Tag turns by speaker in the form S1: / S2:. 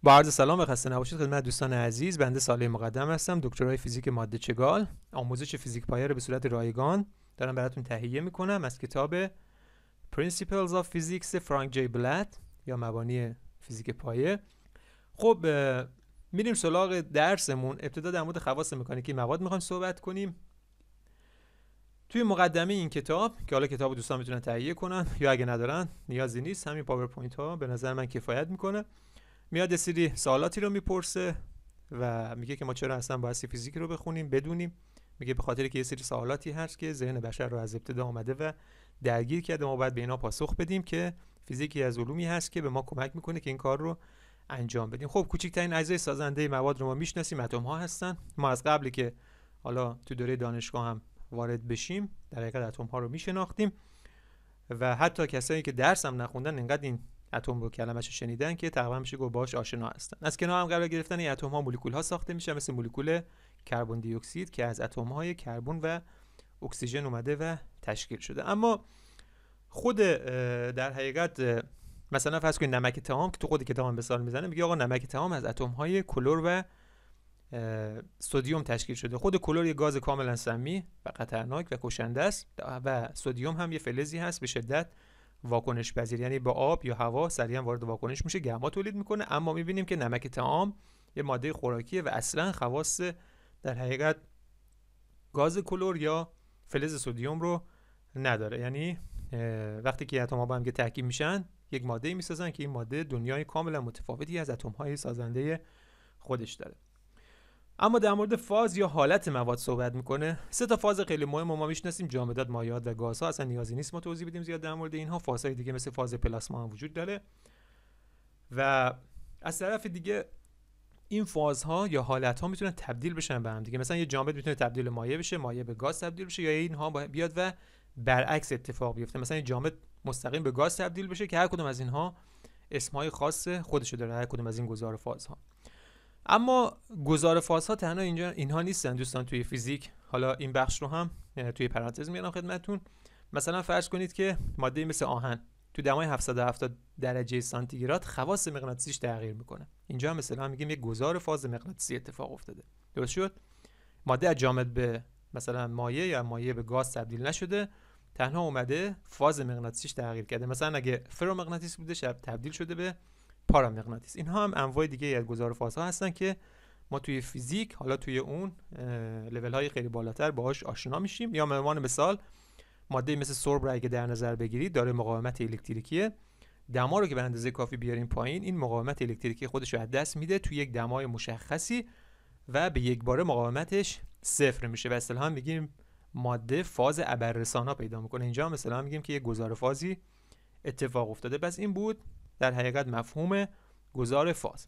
S1: با عرض سلام و خسته نباشید خدمت دوستان عزیز. بنده صالح مقدم هستم، دکترای فیزیک ماده چگال. آموزش فیزیک پایه رو به صورت رایگان دارم براتون تهیه میکنم از کتاب Principles of Physics فرانک جی بلت یا مبانی فیزیک پایه. خب میریم سراغ درسمون. ابتدا در مورد خواص مکانیکی مواد میخوایم صحبت کنیم. توی مقدمه این کتاب که حالا کتاب دوستان میتونن تهیه کنن یا اگه ندارن نیازی نیست، همین پاورپوینت ها به نظر من کفایت میکنه. میاد یه سری سوالاتی رو میپرسه و میگه که ما چرا اصلا باید فیزیک رو بخونیم بدونیم. میگه به خاطر که یه سری سوالاتی هست که ذهن بشر رو از ابتدا اومده و درگیر کرده، ما باید به اینا پاسخ بدیم که فیزیکی از علومی هست که به ما کمک میکنه که این کار رو انجام بدیم. خب کوچکترین اجزای سازنده مواد رو ما میشناسیم، اتم ها هستن. ما از قبلی که حالا تو دوره دانشگاه هم وارد بشیم در حقیقت اتم ها رو میشناختیم و حتی کسایی که درس هم نخوندن انقدر این اتم رو کلمه‌شو شنیدن که تقریبا میشه گفت باهاش آشنا هستن. از کنار هم قرار گرفتن این اتم ها مولکول ها ساخته میشه، مثل مولکول کربن دی اکسید که از اتم های کربن و اکسیژن اومده و تشکیل شده. اما خود در حقیقت مثلا فرض کنید نمک تهام که تو خود کتاب هم مثال میزنه، میگه آقا نمک تهام از اتم های کلور و سدیم تشکیل شده. خود کلور یه گاز کاملا سمی و خطرناک و کشنده است و سدیم هم یه فلزی هست به شدت واکنش پذیر، یعنی با آب یا هوا سریعا وارد واکنش میشه، گرما تولید میکنه. اما میبینیم که نمک طعام یه ماده خوراکیه و اصلا خواص در حقیقت گاز کلور یا فلز سدیم رو نداره. یعنی وقتی که اتم‌ها با هم ترکیب میشن یک ماده‌ای میسازن که این ماده دنیای کاملا متفاوتی از اتم‌های سازنده خودش داره. اما در مورد فاز یا حالت مواد صحبت میکنه. 3 تا فاز خیلی مهم ما میشناسیم: جامدات، مایعات و گازها. اصلا نیازی نیست ما توضیح بدیم زیاد در مورد اینها. فازهای دیگه مثل فاز پلاسما هم وجود داره و از طرف دیگه این فازها یا حالتها میتونن تبدیل بشن به هم دیگه. مثلا یه جامد میتونه تبدیل مایع بشه، مایع به گاز تبدیل بشه، یا اینها بیاد و برعکس اتفاق بیفته. مثلا یه جامد مستقیم به گاز تبدیل بشه که هر کدوم از اینها اسمهای خاص خودشو داره، هر کدوم از این گذار فازها. اما گذار فازها تنها اینها نیستن دوستان توی فیزیک. حالا این بخش رو هم توی پرانتز میارم خدمتتون. مثلا فرض کنید که ماده مثل آهن تو دمای 770 درجه سانتیگراد خواص مغناطیسیش تغییر میکنه. اینجا هم مثلا میگیم یک گذار فاز مغناطیسی اتفاق افتاده. درست شد؟ ماده از جامد به مثلا مایع یا مایع به گاز تبدیل نشده، تنها اومده فاز مغناطیسیش تغییر کرده. مثلا اگه فرامغناطیس بوده تبدیل شده به پارامغناطیس. اینها هم انواع دیگه از گذار فازها هستن که ما توی فیزیک حالا توی اون لول های خیلی بالاتر باهاش آشنا میشیم. یا به عنوان مثال ماده مثل سرب را اگه در نظر بگیرید داره مقاومت الکتریکی، دما رو که به اندازه کافی بیاریم پایین این مقاومت الکتریکی خودش رو از دست میده توی یک دمای مشخصی و به یک باره مقاومتش صفر میشه و اصطلاحاً میگیم ماده فاز ابررسانا پیدا میکنه. اینجا مثلا میگیم که یک گذار فازی اتفاق افتاده. پس این بود در حقیقت مفهوم گذار فاز.